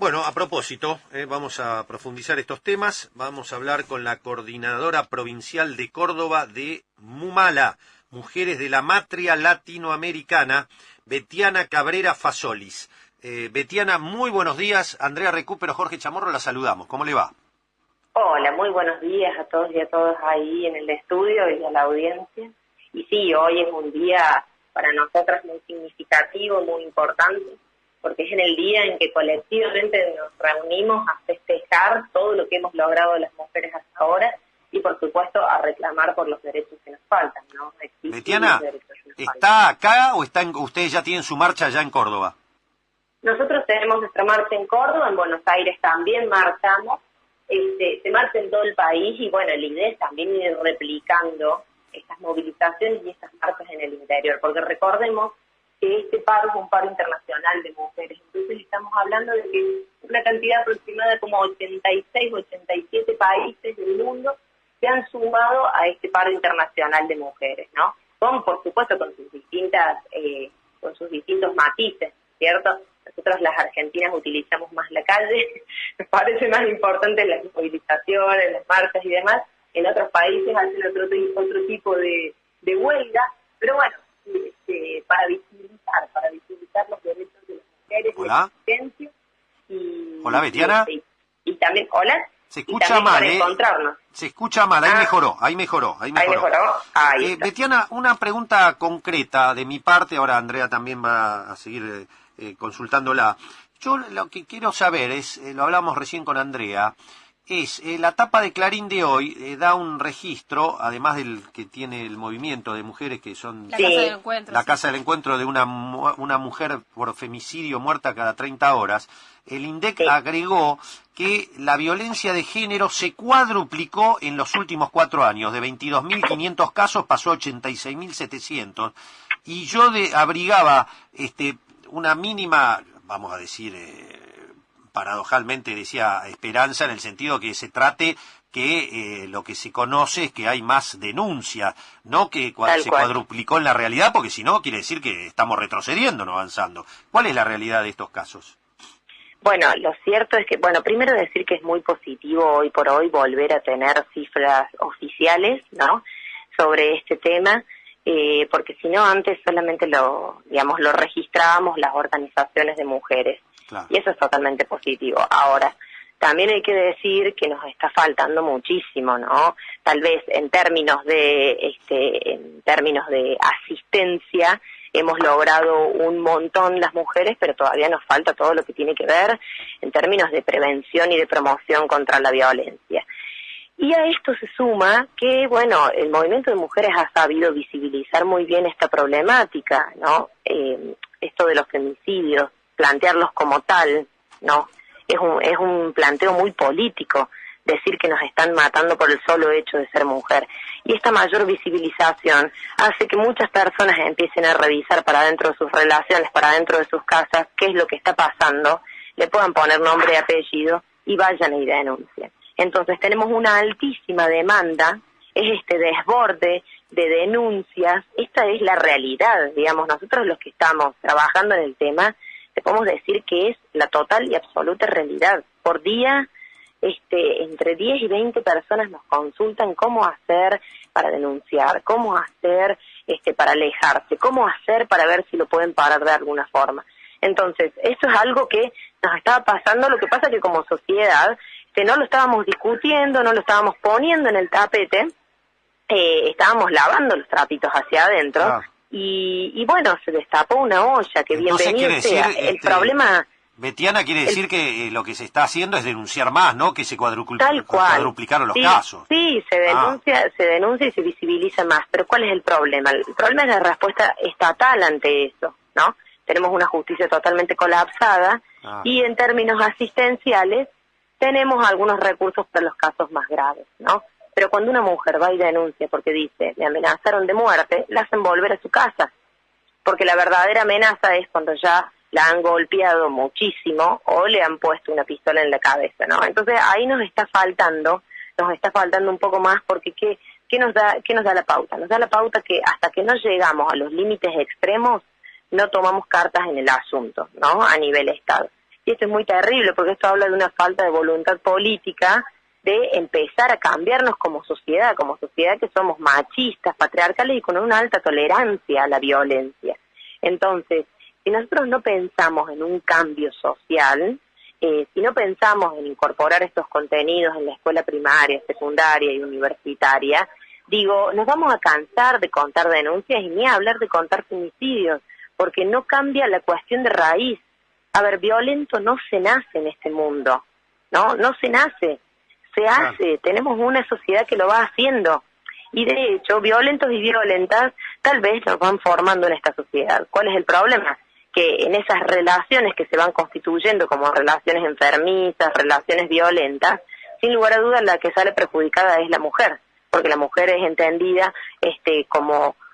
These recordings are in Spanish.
Bueno, a propósito, vamos a profundizar estos temas. Vamos a hablar con la coordinadora provincial de Córdoba de MUMALA, Mujeres de la Matria Latinoamericana, Betiana Cabrera Fasolis. Betiana, muy buenos días. Andrea Recupero, Jorge Chamorro, la saludamos. ¿Cómo le va? Hola, muy buenos días a todos y a todas ahí en el estudio y a la audiencia. Y sí, hoy es un día para nosotras muy significativo, muy importante, porque es en el día en que colectivamente nos reunimos a festejar todo lo que hemos logrado las mujeres hasta ahora y, por supuesto, a reclamar por los derechos que nos faltan, ¿no? Betiana, ¿está acá o ustedes ya tienen su marcha allá en Córdoba? Nosotros tenemos nuestra marcha en Córdoba, en Buenos Aires también marchamos, se marcha en todo el país y, bueno, la idea es también ir replicando estas movilizaciones y estas marchas en el interior, porque recordemos que este paro es un paro internacional de mujeres, entonces estamos hablando de que una cantidad aproximada de como 86, 87 países del mundo se han sumado a este paro internacional de mujeres, ¿no? Por supuesto, con sus distintos matices, ¿cierto? Nosotros las argentinas utilizamos más la calle, nos parece más importante las movilizaciones, las marchas y demás. En otros países hacen otro tipo de huelga, pero bueno, para visibilizar los derechos de las mujeres, ¿Hola? la existencia. Hola, Betiana. Y también, hola. Se escucha mal, encontrarnos. Se escucha mal, ahí mejoró. Ahí está. Betiana, una pregunta concreta de mi parte, ahora Andrea también va a seguir consultándola. Yo lo que quiero saber es, lo hablamos recién con Andrea, es la tapa de Clarín de hoy da un registro, además del que tiene el movimiento de mujeres que son la Casa del Encuentro, la Casa del Encuentro de una mujer por femicidio muerta cada 30 horas. El INDEC agregó que la violencia de género se cuadruplicó en los últimos 4 años, de 22.500 casos pasó a 86.700, y yo abrigaba una mínima, vamos a decir, paradojalmente decía esperanza, en el sentido que se trate que lo que se conoce es que hay más denuncias, no que se cuadruplicó en la realidad, porque si no quiere decir que estamos retrocediendo, no avanzando. ¿Cuál es la realidad de estos casos? Bueno, lo cierto es que, primero decir que es muy positivo hoy por hoy volver a tener cifras oficiales, ¿no?, sobre este tema, porque si no antes solamente lo registrábamos las organizaciones de mujeres. Claro. Y eso es totalmente positivo. Ahora, también hay que decir que nos está faltando muchísimo, ¿no? Tal vez en términos de asistencia hemos logrado un montón las mujeres, pero todavía nos falta todo lo que tiene que ver en términos de prevención y de promoción contra la violencia. Y a esto se suma que, el movimiento de mujeres ha sabido visibilizar muy bien esta problemática, ¿no? Esto de los femicidios, plantearlos como tal, ¿no? Es un planteo muy político, decir que nos están matando por el solo hecho de ser mujer. Y esta mayor visibilización hace que muchas personas empiecen a revisar para dentro de sus relaciones, para dentro de sus casas, qué es lo que está pasando, le puedan poner nombre y apellido y vayan y denuncien. Entonces tenemos una altísima demanda, es este desborde de denuncias, esta es la realidad, nosotros los que estamos trabajando en el tema, te podemos decir que es la total y absoluta realidad. Por día, entre 10 y 20 personas nos consultan cómo hacer para denunciar, cómo hacer para alejarse, cómo hacer para ver si lo pueden parar de alguna forma. Entonces, eso es algo que nos estaba pasando, lo que pasa que como sociedad, no lo estábamos discutiendo, no lo estábamos poniendo en el tapete, estábamos lavando los trapitos hacia adentro, y se destapó una olla, que entonces, bienvenido sea. El problema... Betiana, quiere decir que lo que se está haciendo es denunciar más, ¿no? Que se cuadruplicaron los casos. Sí, se denuncia y se visibiliza más, pero ¿cuál es el problema? El problema es la respuesta estatal ante eso, ¿no? Tenemos una justicia totalmente colapsada y en términos asistenciales tenemos algunos recursos para los casos más graves, ¿no? Pero cuando una mujer va y denuncia porque dice, me amenazaron de muerte, la hacen volver a su casa. Porque la verdadera amenaza es cuando ya la han golpeado muchísimo o le han puesto una pistola en la cabeza, ¿no? Entonces ahí nos está faltando un poco más, porque ¿qué nos da la pauta? Nos da la pauta que hasta que no llegamos a los límites extremos, no tomamos cartas en el asunto, ¿no? A nivel Estado. y esto es muy terrible porque esto habla de una falta de voluntad política de empezar a cambiarnos como sociedad que somos machistas, patriarcales y con una alta tolerancia a la violencia. Entonces, si nosotros no pensamos en un cambio social, si no pensamos en incorporar estos contenidos en la escuela primaria, secundaria y universitaria, nos vamos a cansar de contar denuncias y ni hablar de contar femicidios, porque no cambia la cuestión de raíz. A ver, violento no se nace en este mundo, no se nace, se hace, tenemos una sociedad que lo va haciendo. Y de hecho, violentos y violentas tal vez nos van formando en esta sociedad. ¿Cuál es el problema? Que en esas relaciones que se van constituyendo como relaciones enfermizas, relaciones violentas, sin lugar a dudas la que sale perjudicada es la mujer, porque la mujer es entendida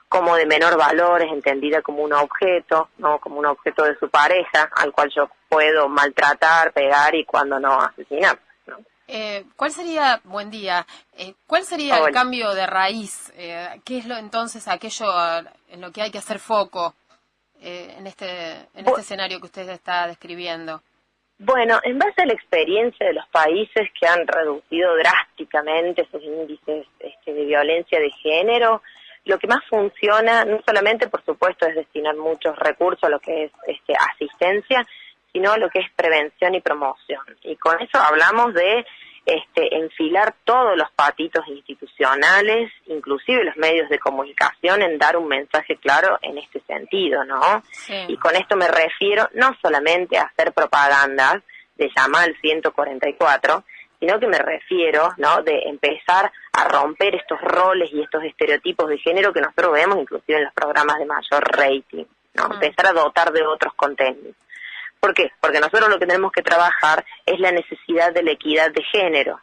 como de menor valor, es entendida como un objeto, no como un objeto de su pareja, al cual yo puedo maltratar, pegar y cuando no asesinar, ¿no? ¿Cuál sería, buen día, cuál sería el cambio de raíz? ¿Qué es entonces aquello en lo que hay que hacer foco en este escenario que usted está describiendo? Bueno, en base a la experiencia de los países que han reducido drásticamente sus índices de violencia de género, lo que más funciona, no solamente por supuesto es destinar muchos recursos a lo que es asistencia, sino a lo que es prevención y promoción. Y con eso hablamos de enfilar todos los patitos institucionales, inclusive los medios de comunicación, en dar un mensaje claro en este sentido, ¿no? Sí. Y con esto me refiero no solamente a hacer propagandas de llamar al 144, sino que me refiero, ¿no?, de empezar a romper estos roles y estos estereotipos de género que nosotros vemos inclusive en los programas de mayor rating, ¿no? Empezar a dotar de otros contenidos. ¿Por qué? Porque nosotros lo que tenemos que trabajar es la necesidad de la equidad de género.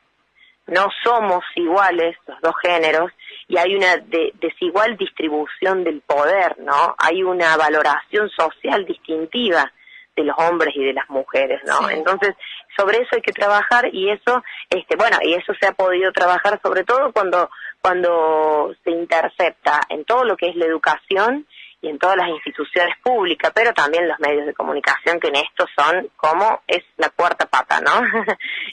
No somos iguales los dos géneros y hay una desigual distribución del poder, ¿no? Hay una valoración social distintiva de los hombres y de las mujeres, ¿no? Sí. Entonces, sobre eso hay que trabajar y eso, y eso se ha podido trabajar sobre todo cuando se intercepta en todo lo que es la educación y en todas las instituciones públicas, pero también los medios de comunicación, que en esto son como es la cuarta pata, ¿no?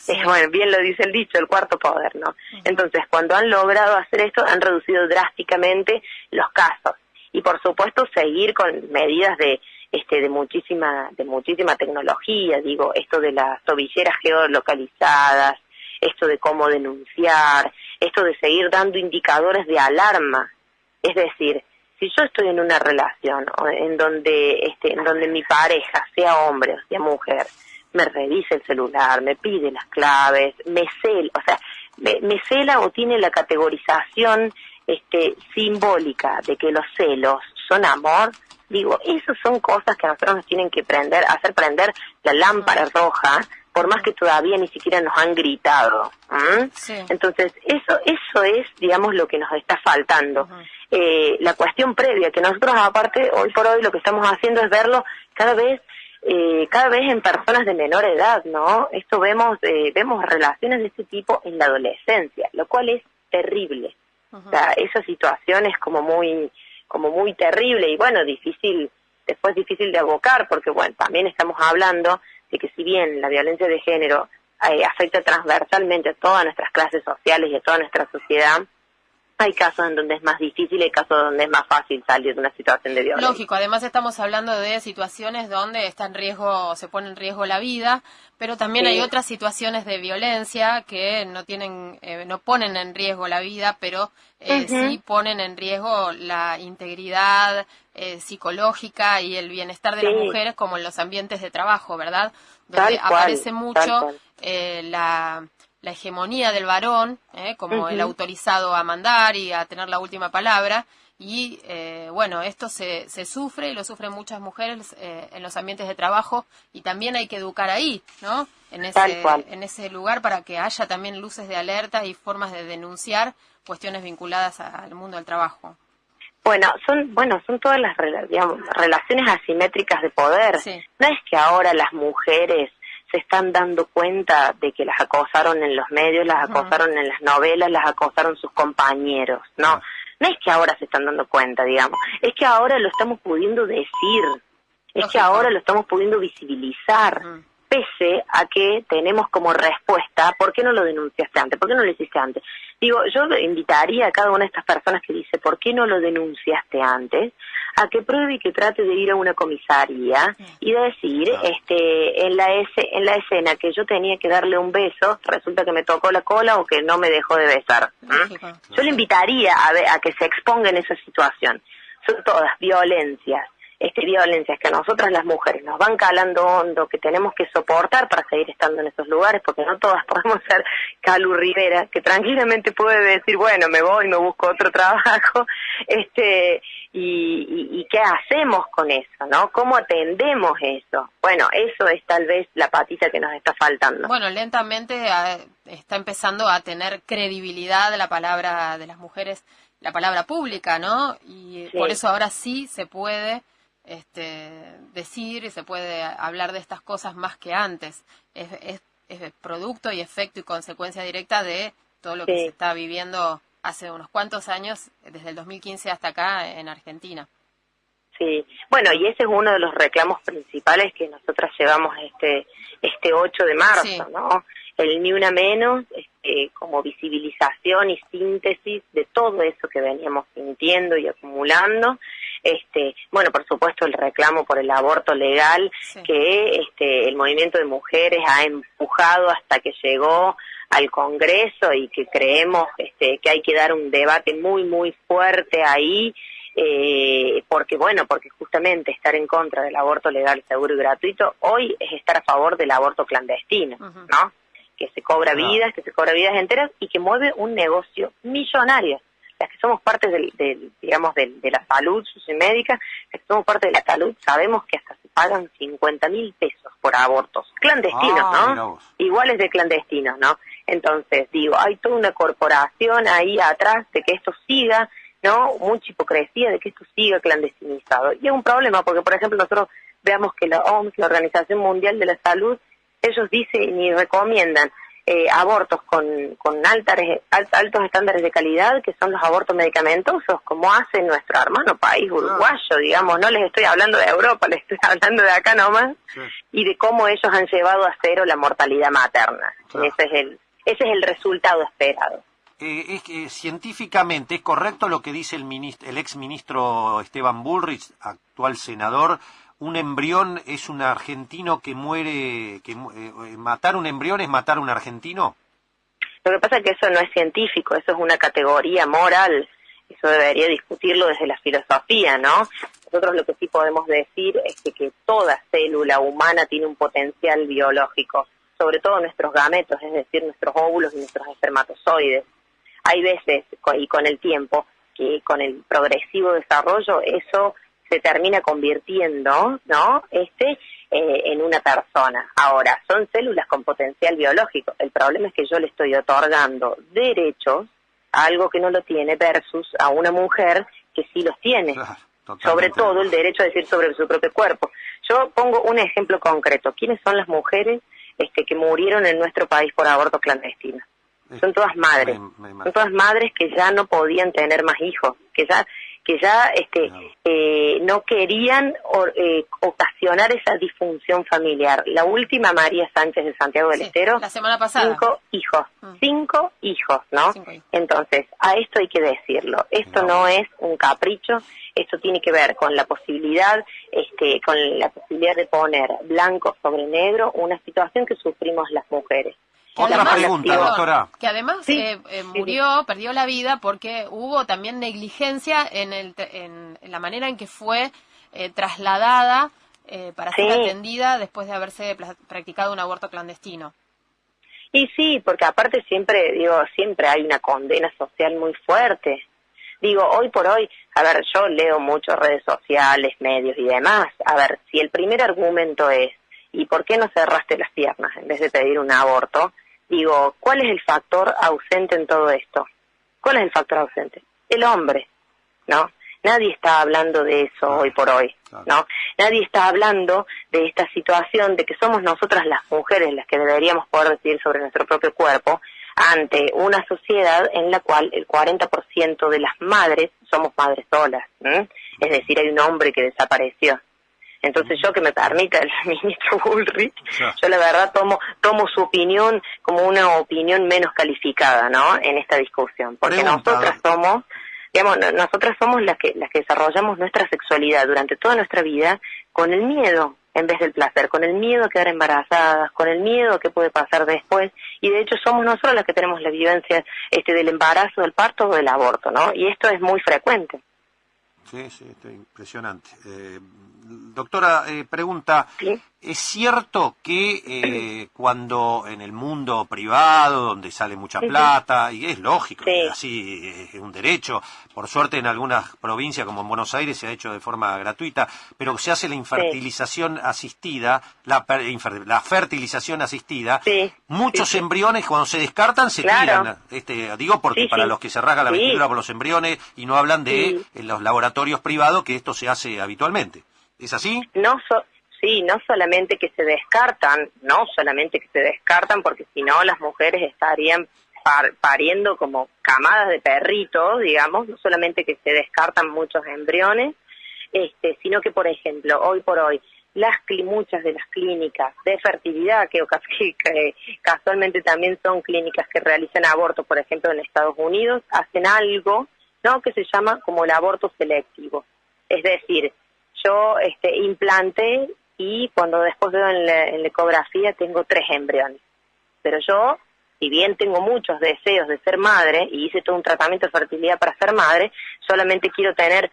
Sí. Bueno, bien lo dice el dicho, el cuarto poder, ¿no? Entonces, cuando han logrado hacer esto, han reducido drásticamente los casos. Y por supuesto, seguir con medidas de muchísima tecnología, esto de las tobilleras geolocalizadas, esto de cómo denunciar, esto de seguir dando indicadores de alarma. Es decir, si yo estoy en una relación en donde mi pareja, sea hombre o sea mujer, me revisa el celular, me pide las claves, me cela o tiene la categorización simbólica de que los celos son amor, esas son cosas que a nosotros nos tienen que hacer prender la lámpara roja, por más que todavía ni siquiera nos han gritado. Sí. Entonces, eso es, lo que nos está faltando. La cuestión previa, que nosotros aparte, hoy por hoy, lo que estamos haciendo es verlo cada vez en personas de menor edad, ¿no? Esto vemos relaciones de este tipo en la adolescencia, lo cual es terrible. O sea, esa situación es como muy terrible y después difícil de abocar, porque también estamos hablando de que si bien la violencia de género afecta transversalmente a todas nuestras clases sociales y a toda nuestra sociedad, hay casos en donde es más difícil y hay casos donde es más fácil salir de una situación de violencia. Lógico, además estamos hablando de situaciones donde se pone en riesgo la vida, pero también hay otras situaciones de violencia que no ponen en riesgo la vida, pero sí ponen en riesgo la integridad psicológica y el bienestar de las mujeres, como en los ambientes de trabajo, ¿verdad? Donde aparece mucho la hegemonía del varón, como el autorizado a mandar y a tener la última palabra, y esto se sufre y lo sufren muchas mujeres en los ambientes de trabajo, y también hay que educar ahí, ¿no? En ese lugar, para que haya también luces de alerta y formas de denunciar cuestiones vinculadas al mundo del trabajo. Son todas las relaciones asimétricas de poder. Sí. No es que ahora las mujeres se están dando cuenta de que las acosaron en los medios, las acosaron en las novelas, las acosaron sus compañeros, no es que ahora se están dando cuenta, es que ahora lo estamos pudiendo decir, es que ahora lo estamos pudiendo visibilizar, pese a que tenemos como respuesta, ¿por qué no lo denunciaste antes? ¿Por qué no lo hiciste antes? Digo, yo invitaría a cada una de estas personas que dice, ¿por qué no lo denunciaste antes? A que pruebe y que trate de ir a una comisaría y de decir, en la escena que yo tenía que darle un beso, resulta que me tocó la cola o que no me dejó de besar. Yo le invitaría a que se exponga en esa situación. Son todas violencias. Violencias que a nosotras las mujeres nos van calando hondo, que tenemos que soportar para seguir estando en esos lugares, porque no todas podemos ser Calu Rivera, que tranquilamente puede decir, bueno, me voy, me busco otro trabajo, y qué hacemos con eso, ¿no? ¿Cómo atendemos eso? Bueno, eso es tal vez la patita que nos está faltando. Bueno, lentamente está empezando a tener credibilidad la palabra de las mujeres, la palabra pública, ¿no? Y por eso ahora sí se puede decir y se puede hablar de estas cosas más que antes. Es producto y efecto y consecuencia directa de todo lo que se está viviendo hace unos cuantos años, desde el 2015 hasta acá en Argentina. Sí, bueno, y ese es uno de los reclamos principales que nosotras llevamos este 8 de marzo, ¿no? El Ni Una Menos, como visibilización y síntesis de todo eso que veníamos sintiendo y acumulando. Bueno, por supuesto el reclamo por el aborto legal, que el movimiento de mujeres ha empujado hasta que llegó al Congreso y que creemos que hay que dar un debate muy, muy fuerte ahí, porque justamente estar en contra del aborto legal, seguro y gratuito, hoy es estar a favor del aborto clandestino, ¿no? Que se cobra vidas, que se cobra vidas enteras y que mueve un negocio millonario. Las que somos parte de la salud médica, las que somos parte de la salud, sabemos que hasta se pagan 50.000 pesos por abortos clandestinos, ¿no? Iguales de clandestinos, ¿no? Entonces, hay toda una corporación ahí atrás de que esto siga, ¿no? Mucha hipocresía de que esto siga clandestinizado. Y es un problema porque, por ejemplo, nosotros veamos que la OMS, la Organización Mundial de la Salud, ellos dicen y recomiendan abortos con altos estándares de calidad, que son los abortos medicamentosos, como hace nuestro hermano país uruguayo, digamos. No les estoy hablando de Europa, les estoy hablando de acá nomás, y de cómo ellos han llevado a cero la mortalidad materna. Ese es el resultado esperado. Es que científicamente es correcto lo que dice el exministro Esteban Bullrich, actual senador. Un embrión es un argentino que muere, matar un embrión es matar a un argentino. Lo que pasa es que eso no es científico, eso es una categoría moral, eso debería discutirlo desde la filosofía, ¿no? Nosotros lo que sí podemos decir es que toda célula humana tiene un potencial biológico, sobre todo nuestros gametos, es decir, nuestros óvulos y nuestros espermatozoides. Hay veces, y con el tiempo, que con el progresivo desarrollo, eso se termina convirtiendo, ¿no? En una persona. Ahora, son células con potencial biológico. El problema es que yo le estoy otorgando derechos a algo que no lo tiene versus a una mujer que sí los tiene. Claro, sobre todo el derecho a decir sobre su propio cuerpo. Yo pongo un ejemplo concreto. ¿Quiénes son las mujeres que murieron en nuestro país por aborto clandestino? Son todas madres. Son todas madres que ya no podían tener más hijos, que ya no querían ocasionar esa disfunción familiar. La última, María Sánchez de Santiago del Estero, la semana pasada. 5 hijos, ¿no? 5 hijos. Entonces, a esto hay que decirlo. Esto no es un capricho, esto tiene que ver con la posibilidad, de poner blanco sobre negro una situación que sufrimos las mujeres. Otra pregunta, doctora. Que además perdió la vida porque hubo también negligencia en la manera en que fue trasladada para ser atendida después de haberse practicado un aborto clandestino. Y sí, porque aparte siempre hay una condena social muy fuerte. Hoy por hoy, yo leo mucho redes sociales, medios y demás. Si el primer argumento es, ¿y por qué no cerraste las piernas en vez de pedir un aborto? ¿Cuál es el factor ausente en todo esto? ¿Cuál es el factor ausente? El hombre, ¿no? Nadie está hablando de eso hoy por hoy, ¿no? Nadie está hablando de esta situación de que somos nosotras las mujeres las que deberíamos poder decidir sobre nuestro propio cuerpo ante una sociedad en la cual el 40% de las madres somos madres solas, Es decir, hay un hombre que desapareció. Entonces yo, que me permita el ministro Bullrich, Ya. yo la verdad tomo su opinión como una opinión menos calificada, ¿no?, en esta discusión, porque nosotras somos, digamos, nosotras somos las que desarrollamos nuestra sexualidad durante toda nuestra vida con el miedo en vez del placer, con el miedo a quedar embarazadas, con el miedo a qué puede pasar después, y de hecho somos nosotros las que tenemos la vivencia del embarazo, del parto o del aborto, ¿no? Y esto es muy frecuente. Sí, está impresionante. Doctora, pregunta, ¿Sí? ¿es cierto que cuando en el mundo privado, donde sale mucha plata, y es lógico, Sí. así es un derecho, por suerte en algunas provincias como en Buenos Aires se ha hecho de forma gratuita, pero se hace la infertilización asistida, la fertilización asistida, Sí. muchos embriones cuando se descartan se Claro. tiran, digo porque Sí, para sí. los que se rasga la Sí. vestidura por los embriones y no hablan de en los laboratorios privados, que esto se hace habitualmente. ¿Es así? Sí, no solamente que se descartan, porque si no las mujeres estarían pariendo como camadas de perritos, digamos, no solamente que se descartan muchos embriones, sino que, por ejemplo, hoy por hoy, muchas de las clínicas de fertilidad, que casualmente también son clínicas que realizan abortos, por ejemplo, en Estados Unidos, hacen algo, ¿no?, que se llama como el aborto selectivo. Es decir, yo implanté y cuando después veo en la ecografía tengo 3 embriones. Pero yo, si bien tengo muchos deseos de ser madre y hice todo un tratamiento de fertilidad para ser madre, solamente quiero tener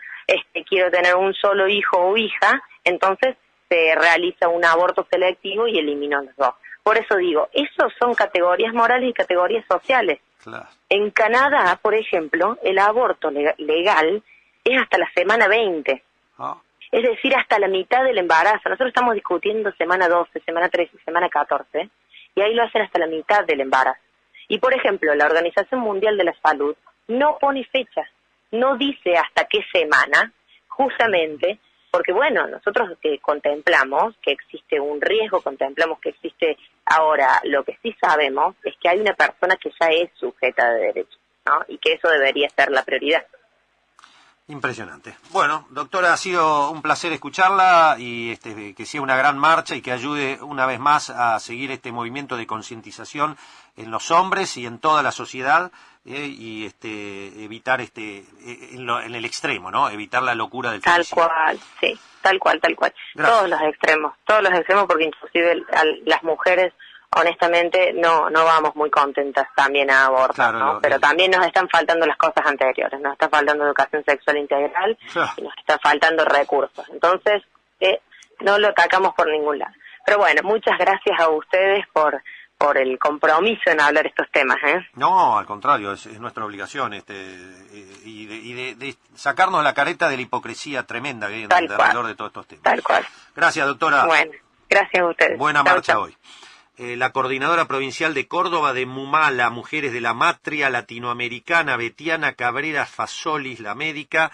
un solo hijo o hija, entonces se realiza un aborto selectivo y elimino los 2. Por eso digo, esos son categorías morales y categorías sociales. Claro. En Canadá, por ejemplo, el aborto legal es hasta la semana 20. Ah. Es decir, hasta la mitad del embarazo. Nosotros estamos discutiendo semana 12, semana 13, semana 14, y ahí lo hacen hasta la mitad del embarazo. Y, por ejemplo, la Organización Mundial de la Salud no pone fecha, no dice hasta qué semana, justamente porque, bueno, nosotros que contemplamos que existe un riesgo, contemplamos que existe ahora, lo que sí sabemos es que hay una persona que ya es sujeta de derecho, ¿no?, y que eso debería ser la prioridad. Impresionante. Bueno, doctora, ha sido un placer escucharla y que sea una gran marcha y que ayude una vez más a seguir este movimiento de concientización en los hombres y en toda la sociedad y evitar en el extremo, ¿no? Evitar la locura del femicidio. Tal cual, sí, tal cual. Gracias. Todos los extremos, porque inclusive las mujeres, honestamente, no vamos muy contentas también a abortar, Claro, ¿no? Pero también nos están faltando las cosas anteriores, nos está faltando educación sexual integral y nos están faltando recursos. Entonces, no lo atacamos por ningún lado. Pero bueno, muchas gracias a ustedes por el compromiso en hablar estos temas, ¿eh? No, al contrario, es nuestra obligación y de sacarnos la careta de la hipocresía tremenda que hay alrededor de todos estos temas. Tal cual. Gracias, doctora. Bueno, gracias a ustedes. Buena Chau, marcha chau. hoy. La coordinadora provincial de Córdoba de Mumala, Mujeres de la Matria Latinoamericana, Betiana Cabrera Fasolis, la médica,